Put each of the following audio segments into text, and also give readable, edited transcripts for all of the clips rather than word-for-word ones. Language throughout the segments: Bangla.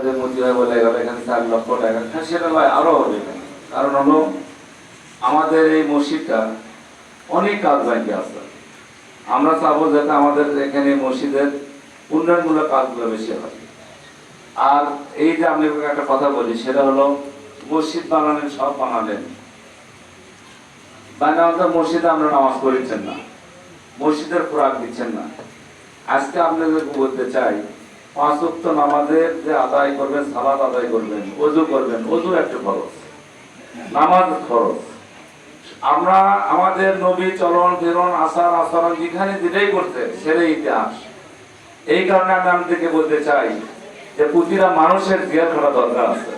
যে মতি ভাই বলে গেল এখানে 4 লক্ষ টাকা, হ্যাঁ সেটা নয়, আরো হবে। কারণ হলো আমাদের এই মসজিদটা অনেক কাজ বাকি আছে। আমরা চাবো যাতে আমাদের এখানে মসজিদের উন্নয়নমূলক কাজগুলো বেশি হয়। আর এই যে আমি একটা কথা বলি, সেটা হলো মসজিদ বানালেন, সব বানালেন, বানাতে মসজিদে আমরা নামাজ পড়িচ্ছেন না, মসজিদের খোরাক দিচ্ছেন না। আজকে আপনাদের বলতে চাই, 5 ওয়াক্ত নামাজের যে আদায় করবেন, সালাত আদায় করবেন, ওযু করবেন, ওযু একটা খরচ, নামাজ খরচ। আমরা আমাদের নবী চলন ফেরন আচার আচরণ যেখানে যেটাই করতে সেটাই ইতিহাস। এই কারণে আমি আপনাদেরকে বলতে চাই যে প্রতিটা মানুষের জেল খাটা দরকার আছে।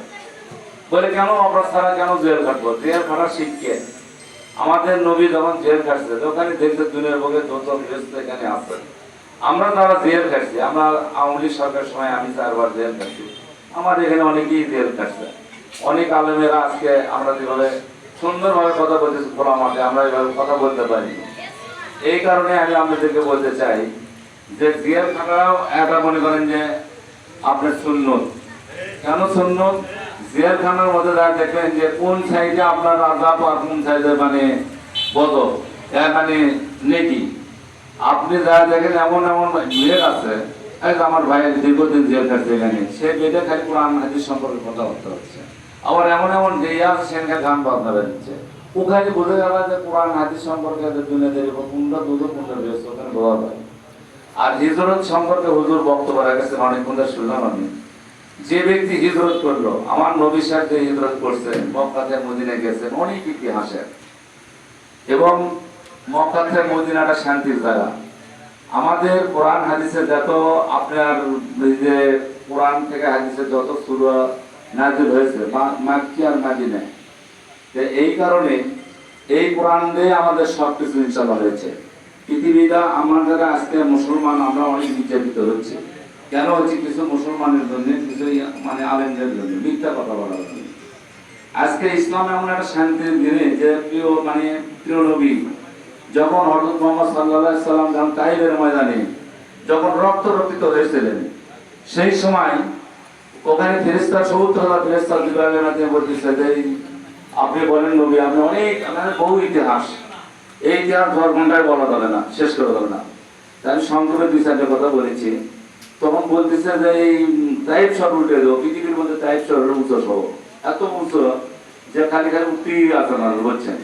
বলে কেন অপরাধ ছাড়া কেন জেল খাটবো? জেল খাটা শিখকে আমাদের নবী যখন জেল খাটছে, ওখানে দেখতে দুনিয়ার বুকে যত গৃহস্থ এখানে আছে, আমরা তারা জেল খাটছি। আমরা আওয়ামী লীগ সরকারের সময় আমি 4 বার জেল খাটছি। আমার এখানে অনেকেই জেল খাটছে। অনেক আলেমেরা আজকে আমরা যেভাবে সুন্দরভাবে কথা বলতেছি খোলা মাঠে, আমরা এভাবে কথা বলতে পারি। এই কারণে আমি আপনাদেরকে বলতে চাই যে জেল খাটাও একটা মনে করেন যে আপনার সুন্নত। কেন সুন্নত? জেলখানার মধ্যে দেখবেন যে কোন সাইডে আপনার আযাব আর কোন সাইডে মানে বদল, মানে নেকি। আপনি যা দেখেন এমন এমন মেয়ের আছে, আমার ভাইয়ের দীর্ঘদিন জেল কাটছে এখানে, সে বেদে খালি কোরআন হাদিস সম্পর্কে কথাবার্তা হচ্ছে। আবার এমন এমন ডেয়া সেখানে গান বাজনা বেরোচ্ছে, ওখানে বোঝা গেল যে কোরআন হাদিস সম্পর্কে দুনিয়াদের কোনটা দুটো কোনটা বেরোচ্ছে, ওখানে বোঝা যায়। আর হিজরত সম্পর্কে হুজুর বক্তব্য রাখছেন, অনেকক্ষণ শুনলাম আমি। যে ব্যক্তি হিজরত করলো, আমার নবী সাহেব যে হিজরত করছেন, মক্কা থেকে মদিনায় গেছেন, অনেক ইতিহাসের। এবং মক্কা থেকে মদিনাটা শান্তির জায়গা। আমাদের কোরআন হাদিসে যত আপনার যে কোরআন থেকে হাদিসে যত সূরা নাযিল হয়েছে মাক্কি আর মাদিনা, এই কারণে এই কোরআন দিয়ে আমাদের সবকিছু ইনশাআল্লাহ হয়েছে। পৃথিবীটা আমাদের আজকে মুসলমান আমরা অনেক নির্যাতিত হচ্ছে। কেন হচ্ছে? কিছু মুসলমানের জন্য, কিছু মানে আলেমদের জন্য, মিথ্যা কথা বলার জন্য। আজকে ইসলাম এমন একটা শান্তির দিনে যে প্রিয় মানে প্রিয় নবী যখন হযরত মুহাম্মদ সাল্লাল্লাহু আলাইহি সাল্লাম যখন তাইফের ময়দানে যখন রক্ত রক্তিত হয়েছিলেন, সেই সময় ওখানে ফেরেশতা ৭০,০০০ ফেরেশতা জিবরাইলের মাধ্যমে বলতেছে যে আপনি বলেন নবী, আপনি অনেক মানে বহু ইতিহাস, এই ইতিহাস ১০ ঘন্টায় বলা যাবে না, শেষ করা যাবে না। তাই আমি সংক্ষেপে ২-৪টা কথা বলেছি। তখন বলতেছে যে এই তাইফ শহর উল্টে দেবো, পৃথিবীর মধ্যে তাইফ শহরের উঁচু শহর, এত উঁচু যে খালি খালি উঠতেই আসে না, বলছেন।